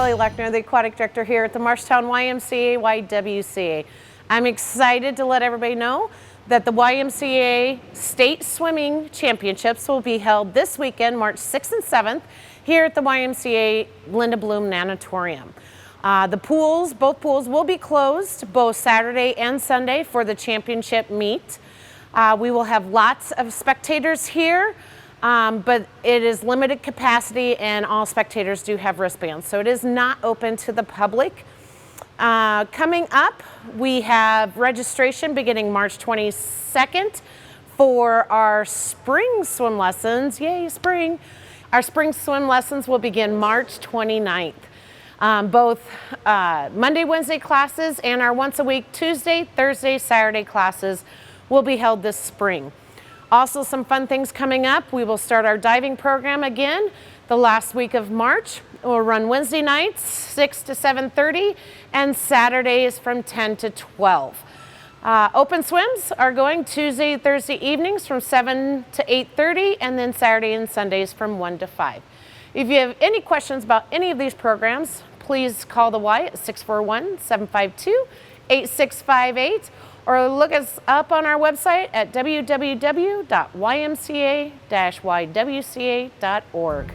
Kelly Lechner, the Aquatic Director here at the Marshalltown YMCA YWCA. I'm excited to let everybody know that the YMCA State Swimming Championships will be held this weekend, March 6th and 7th, here at the YMCA Linda Bloom Natatorium. Both pools will be closed both Saturday and Sunday for the championship meet. We will have lots of spectators here, but it is limited capacity and all spectators do have wristbands, so it is not open to the public. Coming up, we have registration beginning March 22nd for our spring swim lessons. Yay, spring! Our spring swim lessons will begin March 29th. Both Monday, Wednesday classes and our once a week Tuesday, Thursday, Saturday classes will be held this spring. Also, some fun things coming up. We will start our diving program again the last week of March. We'll run Wednesday nights 6 to 7:30 and Saturdays from 10 to 12. Open swims are going Tuesday, Thursday evenings from 7 to 8:30 and then Saturday and Sundays from 1 to 5. If you have any questions about any of these programs, please call the Y at 641-752-8658 or look us up on our website at www.ymca-ywca.org.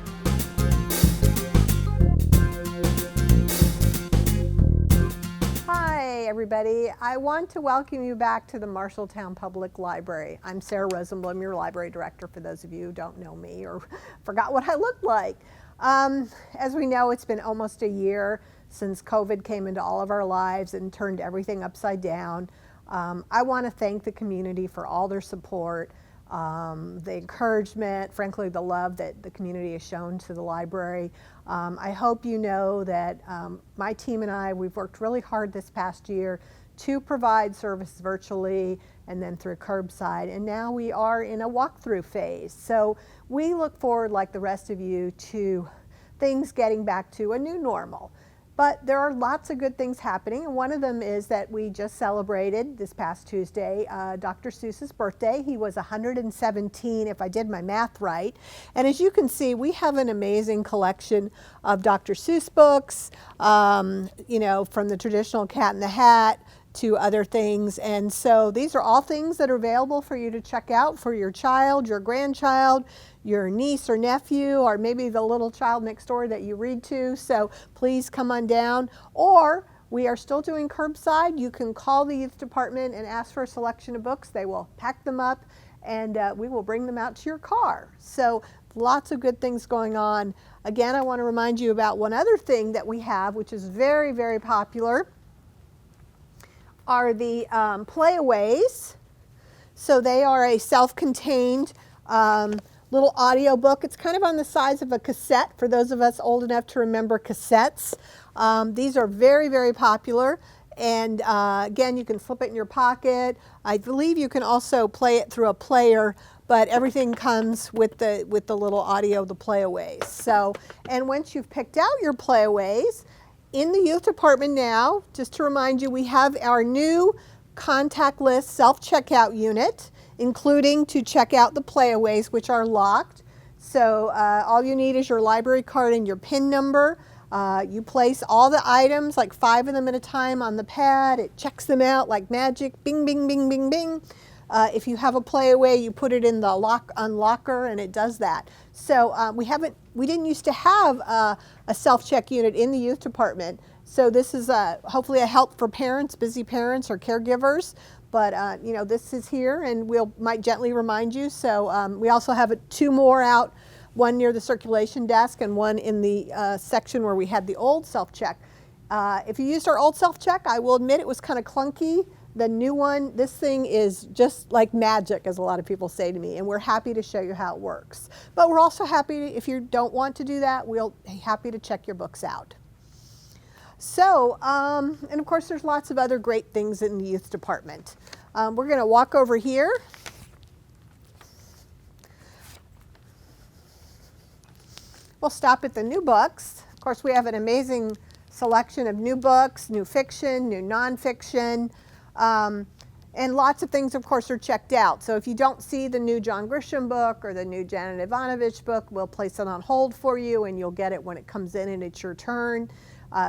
Hi everybody, I want to welcome you back to the Marshalltown Public Library. I'm Sarah Rosenblum, your library director, for those of you who don't know me or forgot what I look like. As we know, it's been almost a year since COVID came into all of our lives and turned everything upside down. I want to thank the community for all their support, the encouragement, frankly the love that the community has shown to the library. I hope you know that my team and I, we've worked really hard this past year to provide service virtually and then through curbside, and now we are in a walkthrough phase. So we look forward, like the rest of you, to things getting back to a new normal. But there are lots of good things happening, and one of them is that we just celebrated this past Tuesday Dr. Seuss's birthday. He was 117, if I did my math right. And as you can see, we have an amazing collection of Dr. Seuss books, you know, from the traditional Cat in the Hat to other things. And so these are all things that are available for you to check out for your child, your grandchild, your niece or nephew, or maybe the little child next door that you read to. So please come on down. Or we are still doing curbside. You can call the youth department and ask for a selection of books. They will pack them up and we will bring them out to your car. So lots of good things going on. Again, I want to remind you about one other thing that we have, which is very, very popular, are the playaways. So they are a self-contained little audio book. It's kind of on the size of a cassette for those of us old enough to remember cassettes. These are very, very popular. And again, you can slip it in your pocket. I believe you can also play it through a player, but everything comes with the little audio, the playaways. So, and once you've picked out your playaways, in the youth department now, just to remind you, we have our new contactless self-checkout unit, including to check out the playaways, which are locked. So all you need is your library card and your PIN number. You place all the items, like 5 of them at a time, on the pad. It checks them out like magic, bing, bing, bing, bing, bing. If you have a playaway, you put it in the unlocker and it does that. So we didn't used to have a self-check unit in the youth department. So this is hopefully a help for parents, busy parents or caregivers. But you know, this is here and might gently remind you. So we also have 2 more out, one near the circulation desk and one in the section where we had the old self-check. If you used our old self-check, I will admit it was kind of clunky. The new one, this thing is just like magic, as a lot of people say to me, and we're happy to show you how it works. But we're also happy, if you don't want to do that, we'll be happy to check your books out. So, and of course there's lots of other great things in the youth department. We're going to walk over here. We'll stop at the new books. Of course, we have an amazing selection of new books, new fiction, new nonfiction. And lots of things, of course, are checked out. So if you don't see the new John Grisham book or the new Janet Ivanovich book, we'll place it on hold for you and you'll get it when it comes in and it's your turn.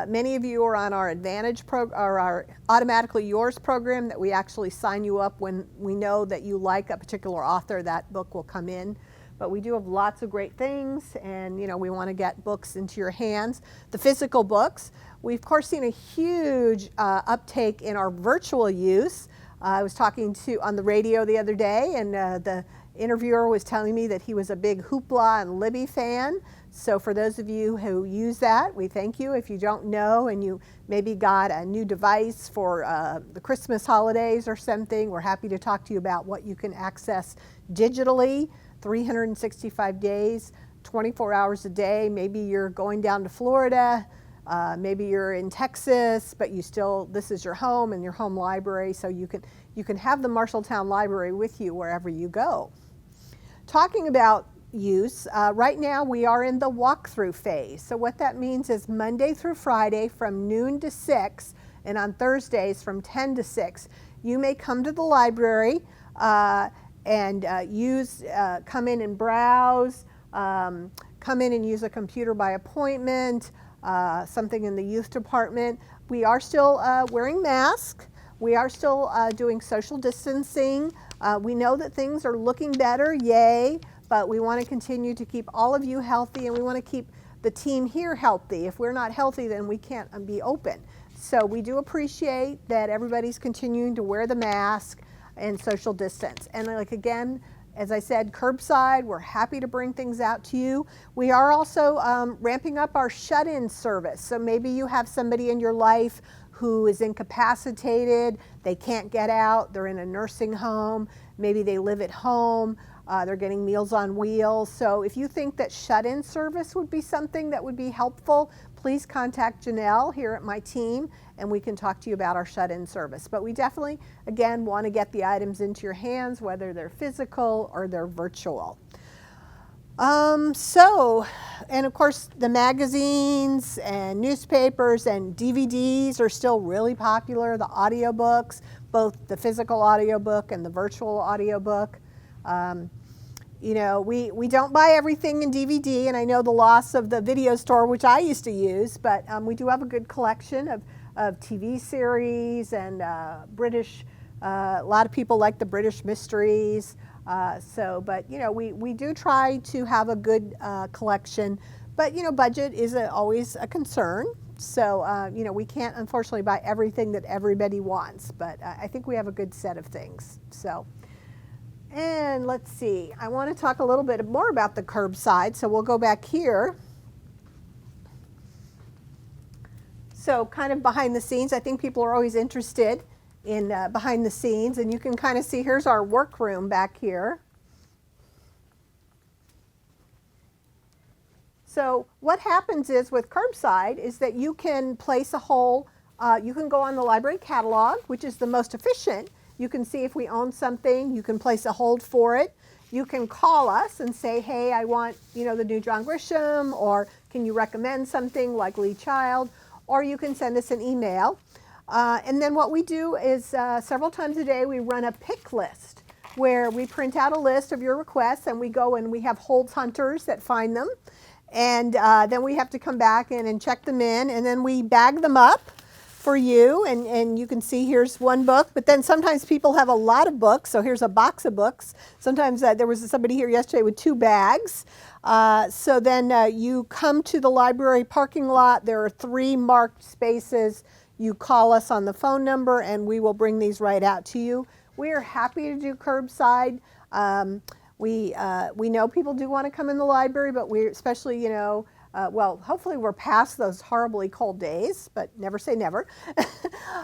Many of you are on our Advantage or our Automatically Yours program that we actually sign you up when we know that you like a particular author. That book will come in. But we do have lots of great things, and we want to get books into your hands. The physical books, we've of course seen a huge uptake in our virtual use. I was talking on the radio the other day, and the interviewer was telling me that he was a big Hoopla and Libby fan. So for those of you who use that, we thank you. If you don't know and you maybe got a new device for the Christmas holidays or something, we're happy to talk to you about what you can access digitally, 365 days, 24 hours a day. Maybe you're going down to Florida, maybe you're in Texas, but this is your home and your home library, so you can have the Marshalltown Library with you wherever you go. Talking about use, right now we are in the walkthrough phase. So what that means is Monday through Friday from noon to 6, and on Thursdays from 10 to 6, you may come to the library and come in and browse, come in and use a computer by appointment, something in the youth department. We are still wearing masks. We are still doing social distancing. We know that things are looking better, yay, but we want to continue to keep all of you healthy, and we want to keep the team here healthy. If we're not healthy, then we can't be open. So we do appreciate that everybody's continuing to wear the mask and social distance. And again, as I said, curbside, we're happy to bring things out to you. We are also ramping up our shut-in service. So maybe you have somebody in your life who is incapacitated, they can't get out, they're in a nursing home, maybe they live at home, they're getting Meals on Wheels. So if you think that shut-in service would be something that would be helpful, please contact Janelle here at my team, and we can talk to you about our shut-in service. But we definitely, again, want to get the items into your hands, whether they're physical or they're virtual. And of course, the magazines and newspapers and DVDs are still really popular, the audiobooks, both the physical audiobook and the virtual audiobook. We don't buy everything in DVD, and I know the loss of the video store, which I used to use, but we do have a good collection of TV series and British, a lot of people like the British mysteries. But we do try to have a good collection, but budget is always a concern. So we can't unfortunately buy everything that everybody wants, but I think we have a good set of things. And let's see, I want to talk a little bit more about the curbside, so we'll go back here. So kind of behind the scenes, I think people are always interested in behind the scenes, and you can kind of see, here's our workroom back here. So what happens is with curbside is that you can place you can go on the library catalog, which is the most efficient. You can see if we own something, you can place a hold for it. You can call us and say, hey, I want the new John Grisham, or can you recommend something like Lee Child, or you can send us an email. And then what we do is several times a day we run a pick list where we print out a list of your requests, and we go and we have holds hunters that find them. And then we have to come back in and check them in, and then we bag them up for you, and you can see here's one book, but then sometimes people have a lot of books, so here's a box of books. Sometimes there was somebody here yesterday with 2 bags. So then you come to the library parking lot, there are 3 marked spaces. You call us on the phone number and we will bring these right out to you. We are happy to do curbside. We know people do want to come in the library, but we especially, well, hopefully we're past those horribly cold days, but never say never.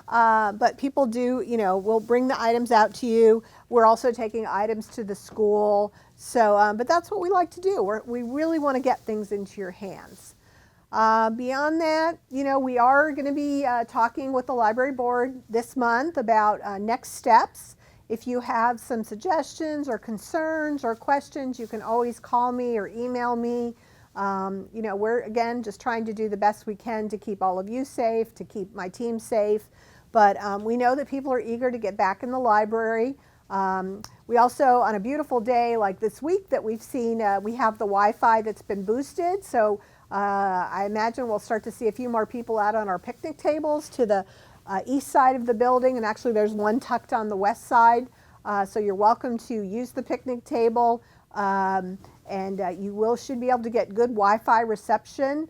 But people do, we'll bring the items out to you. We're also taking items to the school. So, but that's what we like to do. We really want to get things into your hands. Beyond that, we are going to be talking with the library board this month about next steps. If you have some suggestions or concerns or questions, you can always call me or email me. We're, again, just trying to do the best we can to keep all of you safe, to keep my team safe. But we know that people are eager to get back in the library. We also, on a beautiful day like this week that we've seen, we have the Wi-Fi that's been boosted. So I imagine we'll start to see a few more people out on our picnic tables to the east side of the building, and actually there's one tucked on the west side. So you're welcome to use the picnic table, and you should be able to get good Wi-Fi reception.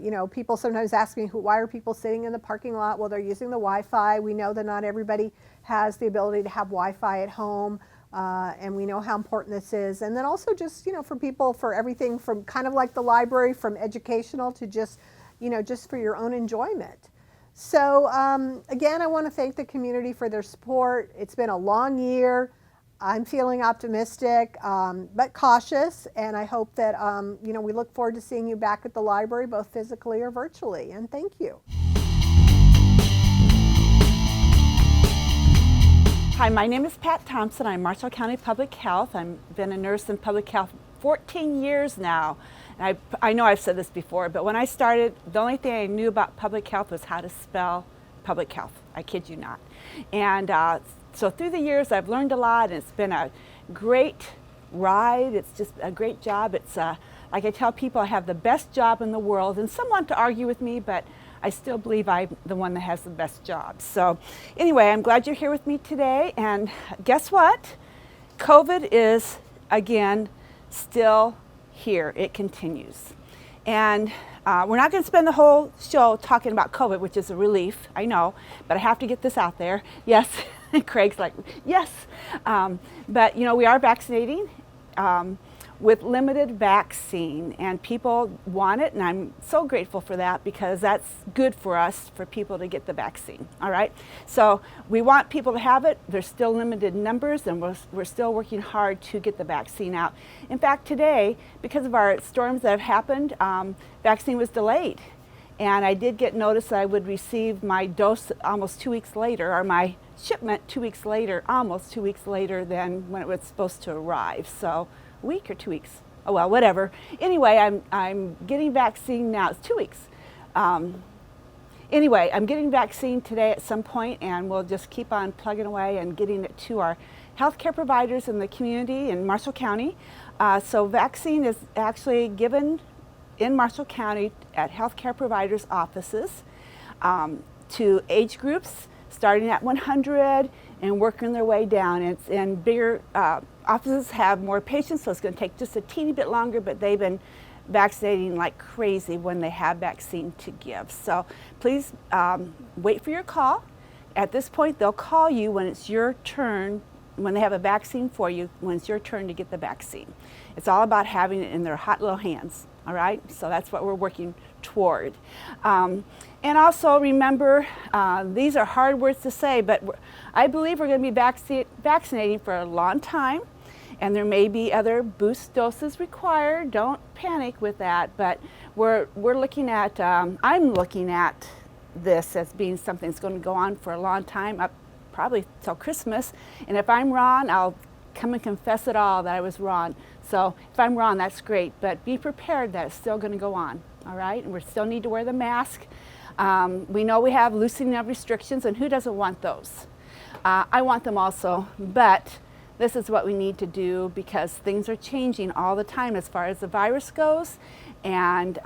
You know, people sometimes ask me, why are people sitting in the parking lot? Well, they're using the Wi-Fi. We know that not everybody has the ability to have Wi-Fi at home, and we know how important this is. And then also just, you know, for people, for everything from kind of like the library, from educational to just, you know, just for your own enjoyment. So again, I want to thank the community for their support. It's been a long year. I'm feeling optimistic, but cautious, and I hope that, you know, we look forward to seeing you back at the library, both physically or virtually, and thank you. Hi, my name is Pat Thompson. I'm Marshall County Public Health. I've been a nurse in public health 14 years now. And I know I've said this before, but when I started, the only thing I knew about public health was how to spell public health. I kid you not. And so through the years, I've learned a lot, and it's been a great ride. It's just a great job. It's like I tell people, I have the best job in the world, and some want to argue with me, but I still believe I'm the one that has the best job. So anyway, I'm glad you're here with me today, and guess what? COVID is, again, still here. It continues. And we're not going to spend the whole show talking about COVID, which is a relief, I know, but I have to get this out there. Yes, Craig's like, yes. But, you know, we are vaccinating with limited vaccine, and people want it, and I'm so grateful for that, because that's good for us, for people to get the vaccine, all right? So we want people to have it. There's still limited numbers, and we're still working hard to get the vaccine out. In fact, today, because of our storms that have happened, vaccine was delayed. And I did get notice that I would receive my dose almost 2 weeks later, or my shipment 2 weeks later, almost 2 weeks later than when it was supposed to arrive. So a week or 2 weeks? Oh well, whatever. Anyway, I'm getting vaccine now. It's 2 weeks. Anyway, I'm getting vaccine today at some point, and we'll just keep on plugging away and getting it to our healthcare providers in the community in Marshall County. So vaccine is actually given in Marshall County at healthcare providers' offices to age groups starting at 100 and working their way down. And bigger offices have more patients, so it's going to take just a teeny bit longer, but they've been vaccinating like crazy when they have vaccine to give. So please wait for your call. At this point, they'll call you when it's your turn, when they have a vaccine for you, when it's your turn to get the vaccine. It's all about having it in their hot little hands, all right? So that's what we're working toward. And also remember, these are hard words to say, but I believe we're going to be vaccinating for a long time, and there may be other boost doses required. Don't panic with that, but we're looking at, I'm looking at this as being something that's going to go on for a long time, up probably till Christmas. And if I'm wrong, I'll come and confess it all that I was wrong. So if I'm wrong, that's great, but be prepared that it's still going to go on, all right? And we still need to wear the mask. We know we have loosening of restrictions, and who doesn't want those? I want them also, but this is what we need to do, because things are changing all the time as far as the virus goes, and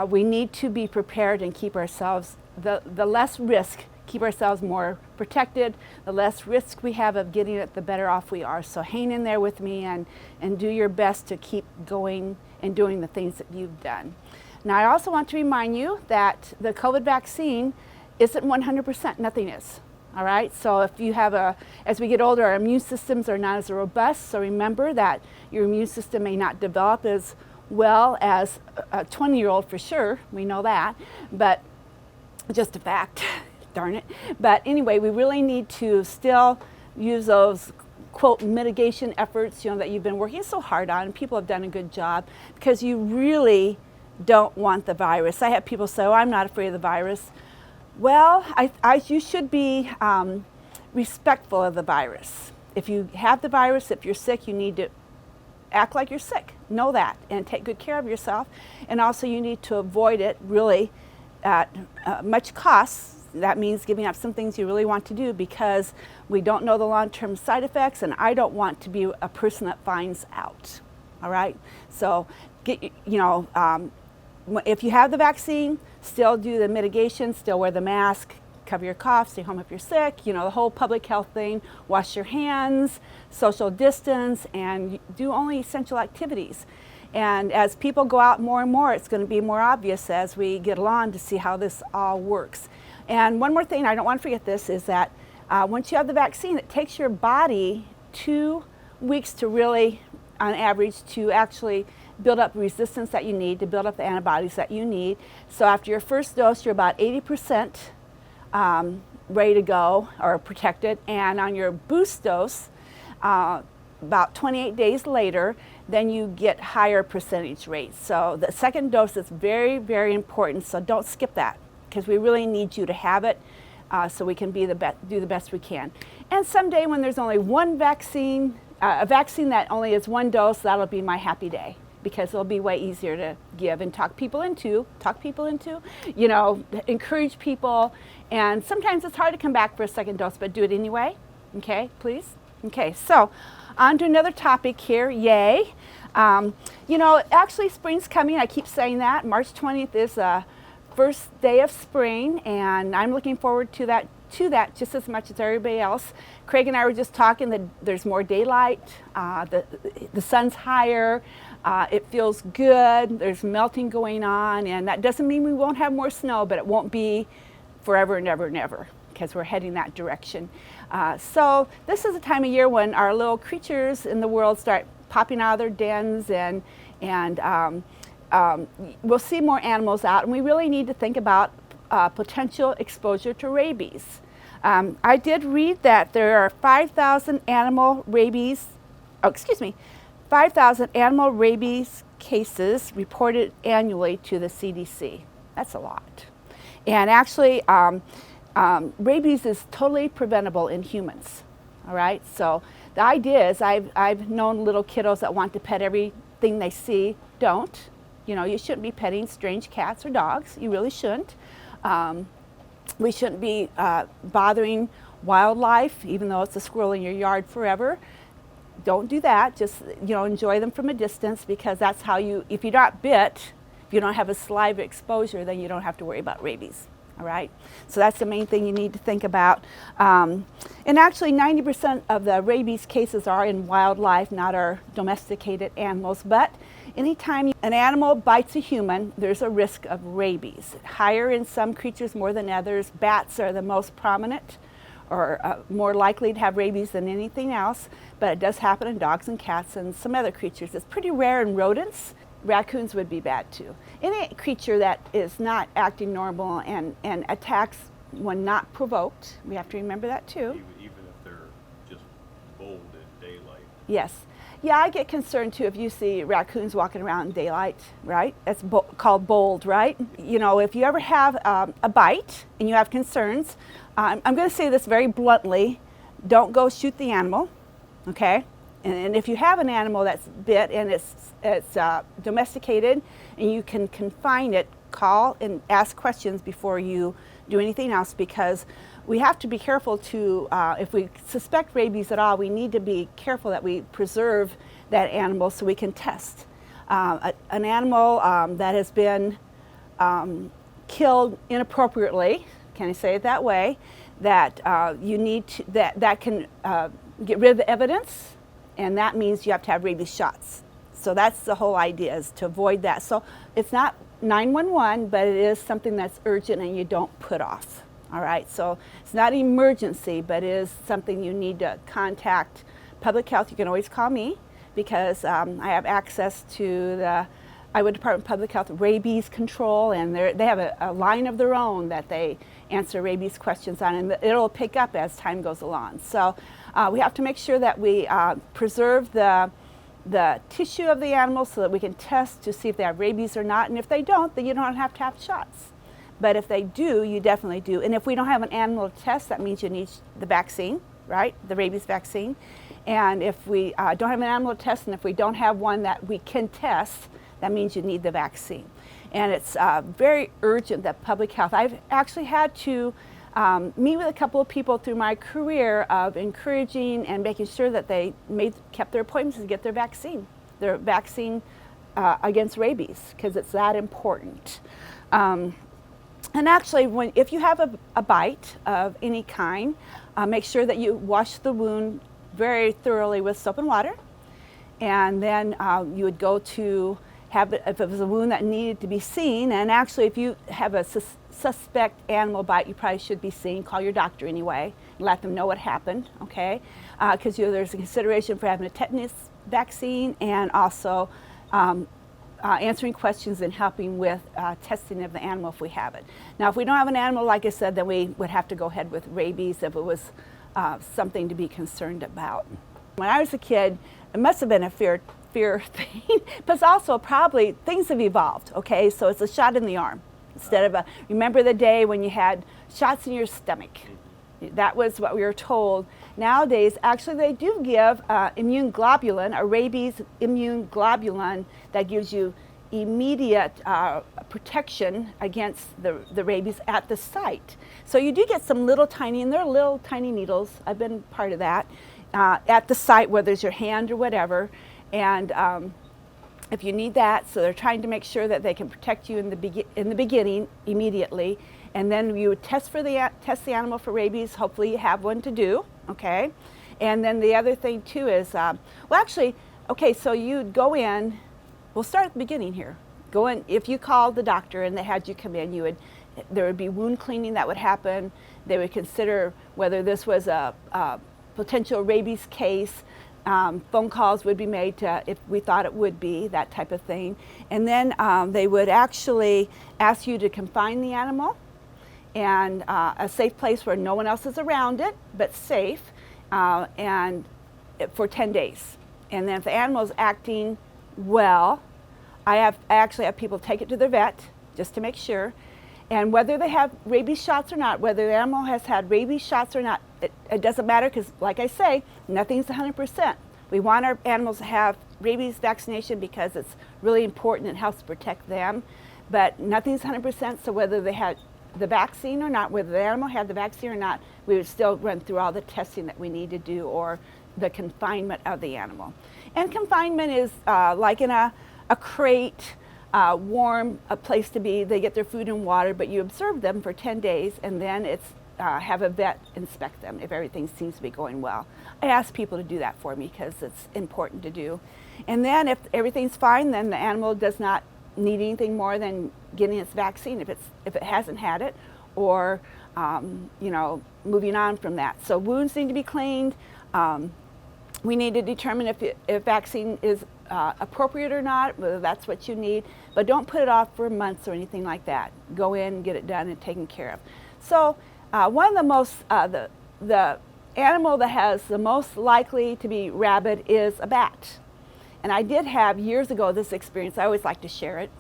we need to be prepared and keep ourselves, the less risk, keep ourselves more protected. The less risk we have of getting it, the better off we are. So hang in there with me and do your best to keep going and doing the things that you've done. Now, I also want to remind you that the COVID vaccine isn't 100%, nothing is. All right, so if you have as we get older, our immune systems are not as robust, so remember that your immune system may not develop as well as a 20-year-old for sure, we know that, but just a fact, darn it. But anyway, we really need to still use those, quote, mitigation efforts, you know, that you've been working so hard on, and people have done a good job, because you really don't want the virus. I have people say, oh, I'm not afraid of the virus. Well, you should be respectful of the virus. If you have the virus, if you're sick, you need to act like you're sick. Know that, and take good care of yourself. And also you need to avoid it really at much cost. That means giving up some things you really want to do, because we don't know the long-term side effects, and I don't want to be a person that finds out. All right? So get, if you have the vaccine, still do the mitigation, still wear the mask, cover your cough, stay home if you're sick, the whole public health thing, wash your hands, social distance, and do only essential activities. And as people go out more and more, it's going to be more obvious as we get along to see how this all works. And one more thing, I don't want to forget this, is that once you have the vaccine, it takes your body 2 weeks to really, on average, to actually build up resistance that you need, to build up the antibodies that you need. So after your first dose, you're about 80% ready to go or protected. And on your boost dose, about 28 days later, then you get higher percentage rates. So the second dose is very, very important. So don't skip that, because we really need you to have it so we can do the best we can. And someday when there's only one vaccine, a vaccine that only is one dose, that'll be my happy day, because it'll be way easier to give and talk people into, encourage people. And sometimes it's hard to come back for a second dose, but do it anyway. Okay, please? Okay, so on to another topic here, yay. Actually spring's coming, I keep saying that. March 20th is the first day of spring, and I'm looking forward to that just as much as everybody else. Craig and I were just talking that there's more daylight, the sun's higher, it feels good, there's melting going on, and that doesn't mean we won't have more snow, but it won't be forever and ever and ever, because we're heading that direction. So this is a time of year when our little creatures in the world start popping out of their dens, and we'll see more animals out, and we really need to think about potential exposure to rabies. I did read that there are 5,000 animal rabies cases reported annually to the CDC. That's a lot. And actually, rabies is totally preventable in humans. All right, so the idea is I've known little kiddos that want to pet everything they see. Don't. You shouldn't be petting strange cats or dogs. You really shouldn't. We shouldn't be bothering wildlife, even though it's a squirrel in your yard forever. Don't do that. Just enjoy them from a distance, because that's how if you're not bit, if you don't have a saliva exposure, then you don't have to worry about rabies. All right, so that's the main thing you need to think about. And actually 90% of the rabies cases are in wildlife, not our domesticated animals. But anytime an animal bites a human, there's a risk of rabies. Higher in some creatures more than others. Bats are the most prominent, or more likely to have rabies than anything else, but it does happen in dogs and cats and some other creatures. It's pretty rare in rodents. Raccoons would be bad too. Any creature that is not acting normal and attacks when not provoked, we have to remember that too. Even if they're just bold in daylight. Yes. Yeah, I get concerned too if you see raccoons walking around in daylight, right? That's called bold, right? If you ever have a bite and you have concerns, I'm going to say this very bluntly, don't go shoot the animal, okay? And if you have an animal that's bit and it's domesticated and you can confine it, call and ask questions before you do anything else, because we have to be careful to, if we suspect rabies at all, we need to be careful that we preserve that animal so we can test. An animal that has been killed inappropriately, can I say it that way, that you need to, that can get rid of the evidence, and that means you have to have rabies shots. So that's the whole idea, is to avoid that. So it's not 911, but it is something that's urgent and you don't put off. All right, so it's not an emergency, but it is something you need to contact public health. You can always call me, because I have access to the Iowa Department of Public Health rabies control, and they have a line of their own that they answer rabies questions on, and it'll pick up as time goes along. So we have to make sure that we preserve the tissue of the animal so that we can test to see if they have rabies or not, and if they don't, then you don't have to have shots. But if they do, you definitely do. And if we don't have an animal to test, that means you need the vaccine, right? The rabies vaccine. And if we don't have an animal to test, and if we don't have one that we can test, that means you need the vaccine. And it's very urgent that public health. I've actually had to meet with a couple of people through my career of encouraging and making sure that they kept their appointments to get their vaccine against rabies, because it's that important. And actually, if you have a bite of any kind, make sure that you wash the wound very thoroughly with soap and water. And then you would go to have it, if it was a wound that needed to be seen, and actually if you have a suspect animal bite, you probably should be seen. Call your doctor anyway and let them know what happened, okay? Because there's a consideration for having a tetanus vaccine, and also answering questions and helping with testing of the animal if we have it. Now, if we don't have an animal, like I said, then we would have to go ahead with rabies if it was something to be concerned about. When I was a kid, it must have been a fear thing, but also probably things have evolved, okay? So it's a shot in the arm instead of remember the day when you had shots in your stomach? That was what we were told. Nowadays, actually they do give immune globulin, a rabies immune globulin that gives you immediate protection against the rabies at the site. So you do get some little tiny, and they're little tiny needles, I've been part of that, at the site, whether it's your hand or whatever. And if you need that, so they're trying to make sure that they can protect you in the beginning immediately, and then you would test the animal for rabies. Hopefully you have one to do, okay? And then the other thing too is, well, actually, okay, so you'd go in. We'll start at the beginning here. Go in. If you called the doctor and they had you come in, there would be wound cleaning that would happen. They would consider whether this was a potential rabies case. Phone calls would be made to, if we thought it would be, that type of thing. And then they would actually ask you to confine the animal and a safe place where no one else is around it, but safe, and for 10 days. And then if the animal is acting well, I actually have people take it to their vet just to make sure. And whether they have rabies shots or not, whether the animal has had rabies shots or not, it doesn't matter, because like I say, nothing's 100%. We want our animals to have rabies vaccination because it's really important and helps protect them. But nothing's 100%, so whether they had the vaccine or not, whether the animal had the vaccine or not, we would still run through all the testing that we need to do, or the confinement of the animal. And confinement is like in a crate, warm, a place to be. They get their food and water, but you observe them for 10 days, and then it's have a vet inspect them if everything seems to be going well. I ask people to do that for me because it's important to do. And then if everything's fine, then the animal does not need anything more than getting its vaccine if it hasn't had it, or you know, moving on from that. So wounds need to be cleaned. We need to determine if vaccine is appropriate or not, whether that's what you need, but don't put it off for months or anything like that. Go in, get it done, and taken care of. So one of the most, the animal that has the most likely to be rabid is a bat. And I did have years ago this experience. I always like to share it.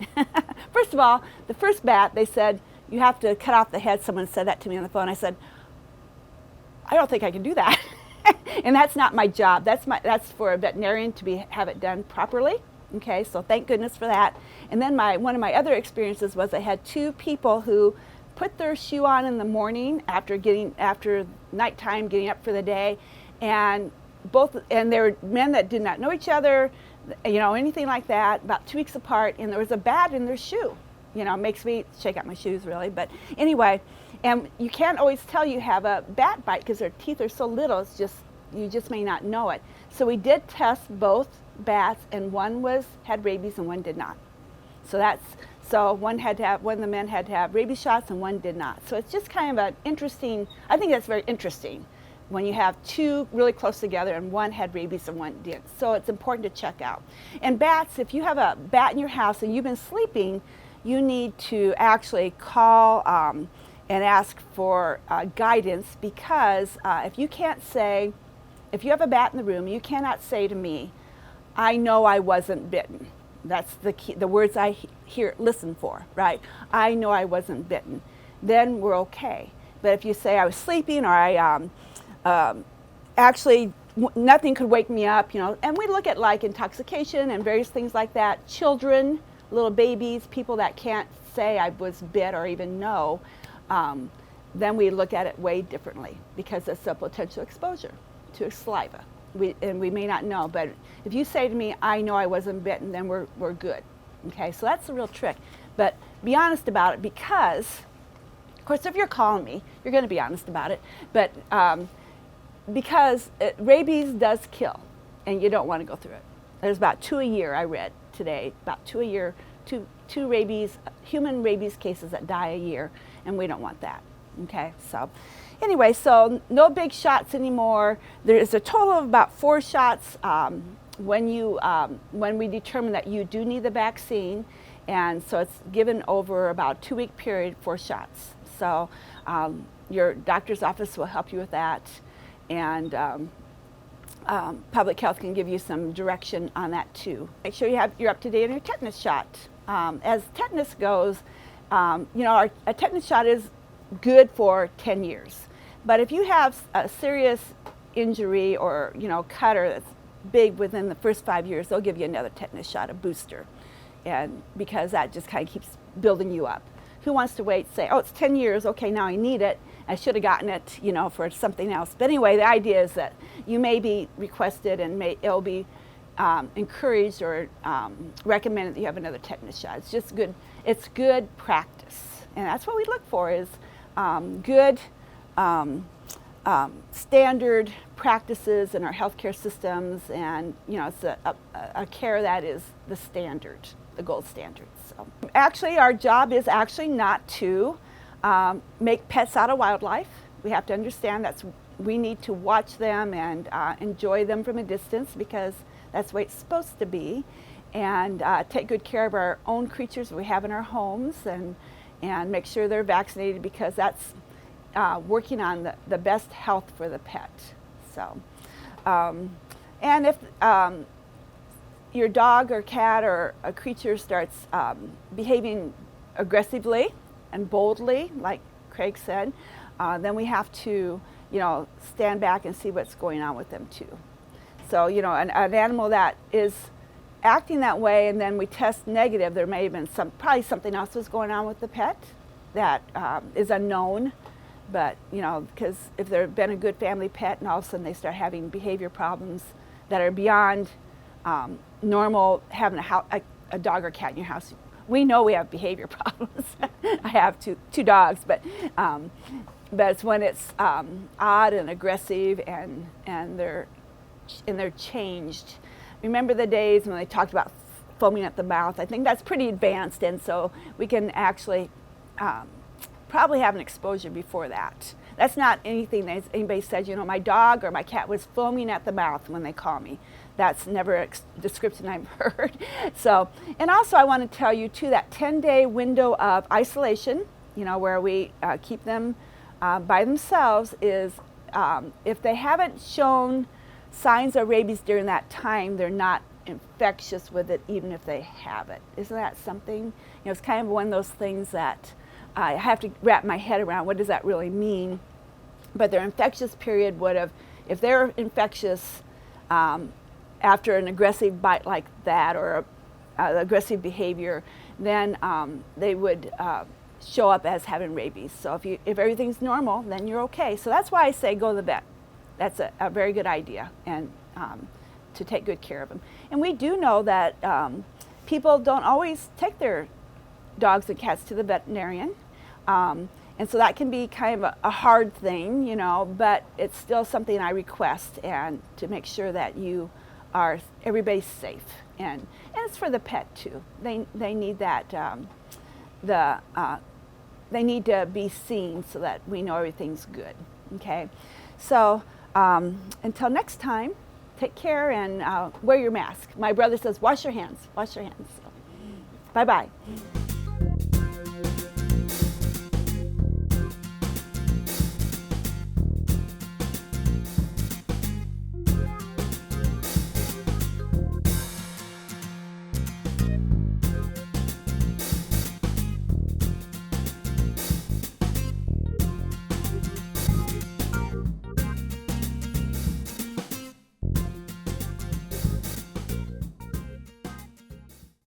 First of all, the first bat, they said, you have to cut off the head. Someone said that to me on the phone. I said, I don't think I can do that. And that's not my job. That's for a veterinarian to have it done properly. Okay, so thank goodness for that. And then one of my other experiences was I had two people who put their shoe on in the morning after nighttime, getting up for the day, and they were men that did not know each other, you know, anything like that, about 2 weeks apart, and there was a bat in their shoe. You know, it makes me shake out my shoes, really. But anyway, and you can't always tell you have a bat bite because their teeth are so little. It's just, you just may not know it. So we did test both bats, and one had rabies and one did not. So one of the men had to have rabies shots and one did not. So it's just kind of an interesting, I think that's very interesting when you have two really close together and one had rabies and one didn't. So it's important to check out. And bats, if you have a bat in your house and you've been sleeping, you need to actually call and ask for guidance, because if you have a bat in the room, you cannot say to me, I know I wasn't bitten. That's the key, the words I listen for, right? I know I wasn't bitten. Then we're okay. But if you say I was sleeping, or I actually nothing could wake me up, you know, and we look at like intoxication and various things like that. Children, little babies, people that can't say I was bit or even know, then we look at it way differently because it's a potential exposure to saliva. we may not know. But if you say to me, I know I wasn't bitten, then we're good. Okay, so that's the real trick. But be honest about it, because, of course, if you're calling me, you're going to be honest about it. But because rabies does kill, and you don't want to go through it. There's about 2 a year, I read today, about 2 a year, two rabies, human rabies cases that die a year, and we don't want that. Okay, so anyway, so no big shots anymore. There is a total of about 4 shots when we determine that you do need the vaccine, and so it's given over about a 2-week period, 4 shots. So your doctor's office will help you with that, and public health can give you some direction on that too. Make sure you're up to date on your tetanus shot. As tetanus goes, a tetanus shot is good for 10 years. But if you have a serious injury or cut or that's big within the first 5 years, they'll give you another tetanus shot, a booster, and because that just kind of keeps building you up. Who wants to wait? Say, oh, it's 10 years. Okay, now I need it. I should have gotten it, for something else. But anyway, the idea is that you may be requested and it'll be encouraged or recommended that you have another tetanus shot. It's just good. It's good practice, and that's what we look for is good standard practices in our healthcare systems, and it's a care that is the standard, the gold standard. So actually, our job is actually not to make pets out of wildlife. We have to understand we need to watch them and enjoy them from a distance, because that's the way it's supposed to be, and take good care of our own creatures we have in our homes, and make sure they're vaccinated, because that's working on the best health for the pet. So, and if your dog or cat or a creature starts behaving aggressively and boldly, like Craig said, then we have to, stand back and see what's going on with them too. So, an animal that is acting that way and then we test negative, there may have been probably something else was going on with the pet that is unknown. But, because if they've been a good family pet and all of a sudden they start having behavior problems that are beyond normal, having a dog or cat in your house, we know we have behavior problems. I have two dogs, but it's when it's odd and aggressive and they're changed. Remember the days when they talked about foaming at the mouth? I think that's pretty advanced, and so we can actually probably have an exposure before that. That's not anything that anybody says, my dog or my cat was foaming at the mouth when they call me. That's never a description I've heard. So, and also I want to tell you too, that 10-day window of isolation, where we keep them by themselves, is if they haven't shown signs of rabies during that time, they're not infectious with it, even if they have it. Isn't that something? It's kind of one of those things that I have to wrap my head around. What does that really mean? But their infectious period would have, if they're infectious after an aggressive bite like that or aggressive behavior, then they would show up as having rabies. So if everything's normal, then you're okay. So that's why I say go to the vet. That's a very good idea, and to take good care of them. And we do know that people don't always take their dogs and cats to the veterinarian. And so that can be kind of a hard thing, but it's still something I request, and to make sure that everybody's safe. And it's for the pet too. They need that, they need to be seen so that we know everything's good, okay? So until next time, take care and wear your mask. My brother says, wash your hands, wash your hands. So, bye-bye.